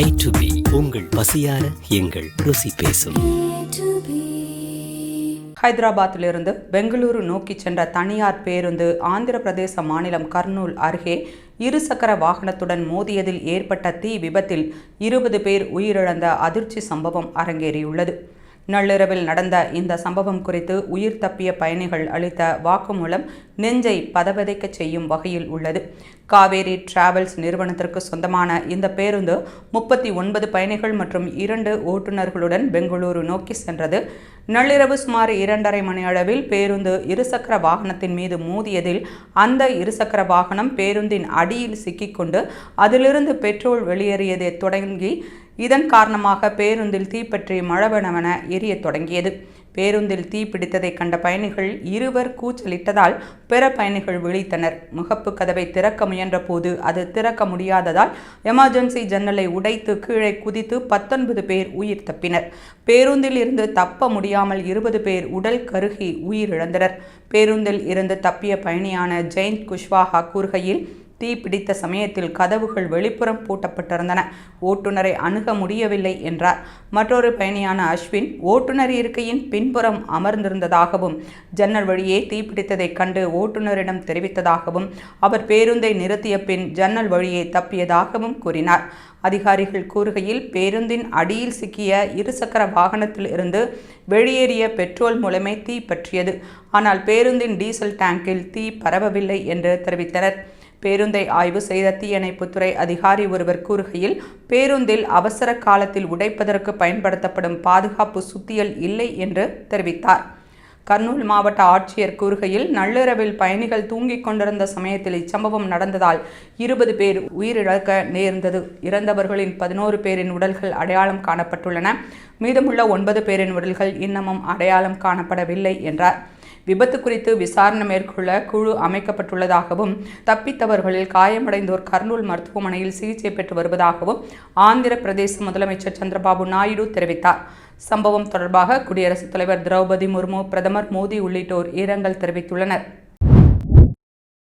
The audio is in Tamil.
A to B உங்கள் பசியார எங்கள் ருசி பேசும். ஹைதராபாத்திலிருந்து பெங்களூரு நோக்கி சென்ற தனியார் பேருந்து ஆந்திர பிரதேச மாநிலம் கர்னூல் அருகே இருசக்கர வாகனத்துடன் மோதியதில் ஏற்பட்ட தீ விபத்தில் 20 பேர் உயிரிழந்த அதிர்ச்சி சம்பவம் அரங்கேறியுள்ளது. நள்ளிரவில் நடந்த இந்த சம்பவம் குறித்து உயிர் தப்பிய பயணிகள் அளித்த வாக்குமூலம் நெஞ்சை பதபதைக்க செய்யும் வகையில் உள்ளது. காவேரி டிராவல்ஸ் நிறுவனத்திற்கு சொந்தமான இந்த பேருந்து 39 பயணிகள் மற்றும் 2 ஓட்டுநர்களுடன் பெங்களூரு நோக்கி சென்றது. நள்ளிரவு சுமார் 2:30 மணி அளவில் பேருந்து இருசக்கர வாகனத்தின் மீது மோதியதில் அந்த இருசக்கர வாகனம் பேருந்தின் அடியில் சிக்கிக்கொண்டு அதிலிருந்து பெட்ரோல் வெளியேறியதை தொடங்கி இதன் காரணமாக பேருந்தில் தீப்பற்றி மளவெனவென எரியத் தொடங்கியது. பேருந்தில் தீ பிடித்ததை கண்ட பயணிகள் 2 கூச்சலிட்டதால் பிற பயணிகள் விழித்தனர். முகப்பு கதவை திறக்க முயன்ற போது அது திறக்க முடியாததால் எமர்ஜென்சி ஜன்னலை உடைத்து கீழே குதித்து 19 பேர் உயிர் தப்பினர். பேருந்தில் இருந்து தப்ப முடியாமல் 20 பேர் உடல் கருகி உயிரிழந்தனர். பேருந்தில் இருந்து தப்பிய பயணியான ஜெயந்த் குஷ்வாஹா கூறுகையில், தீ பிடித்த சமயத்தில் கதவுகள் வெளிப்புறம் பூட்டப்பட்டிருந்தன. ஓட்டுநரை அணுக முடியவில்லை என்றார். மற்றொரு பயணியான அஸ்வின் ஓட்டுநர் இருக்கையின் பின்புறம் அமர்ந்திருந்ததாகவும் ஜன்னல் வழியே தீப்பிடித்ததை கண்டு ஓட்டுநரிடம் தெரிவித்ததாகவும் அவர் பேருந்தை நிறுத்திய பின் ஜன்னல் வழியே தப்பியதாகவும் கூறினார். அதிகாரிகள் கூறுகையில், பேருந்தின் அடியில் சிக்கிய இருசக்கர வாகனத்தில் இருந்து வெளியேறிய பெட்ரோல் மூலமே தீ பற்றியது. ஆனால் பேருந்தின் டீசல் டேங்கில் தீ பரவவில்லை என்று தெரிவித்தனர். பேருந்தை ஆய்வு செய்த தீயணைப்புத்துறை அதிகாரி ஒருவர் கூறுகையில், பேருந்தில் அவசர காலத்தில் உடைப்பதற்கு பயன்படுத்தப்படும் பாதுகாப்பு சுத்தியல் இல்லை என்று தெரிவித்தார். கர்னூல் மாவட்ட ஆட்சியர் கூறுகையில், நள்ளிரவில் பயணிகள் தூங்கிக் கொண்டிருந்த சமயத்தில் இச்சம்பவம் நடந்ததால் 20 பேர் உயிரிழக்க நேர்ந்தது. இறந்தவர்களின் 11 பேரின் உடல்கள் அடையாளம் காணப்பட்டுள்ளன. மீதமுள்ள 9 பேரின் உடல்கள் இன்னமும் அடையாளம் காணப்படவில்லை என்றார். விபத்து குறித்து விசாரணை மேற்கொள்ள குழு அமைக்கப்பட்டுள்ளதாகவும் தப்பித்தவர்களில் காயமடைந்தோர் கர்னூல் மருத்துவமனையில் சிகிச்சை பெற்று வருவதாகவும் ஆந்திர பிரதேச முதலமைச்சர் சந்திரபாபு நாயுடு தெரிவித்தார். சம்பவம் தொடர்பாக குடியரசுத் தலைவர் திரௌபதி முர்மு, பிரதமர் மோடி உள்ளிட்டோர் இரங்கல் தெரிவித்துள்ளனர்.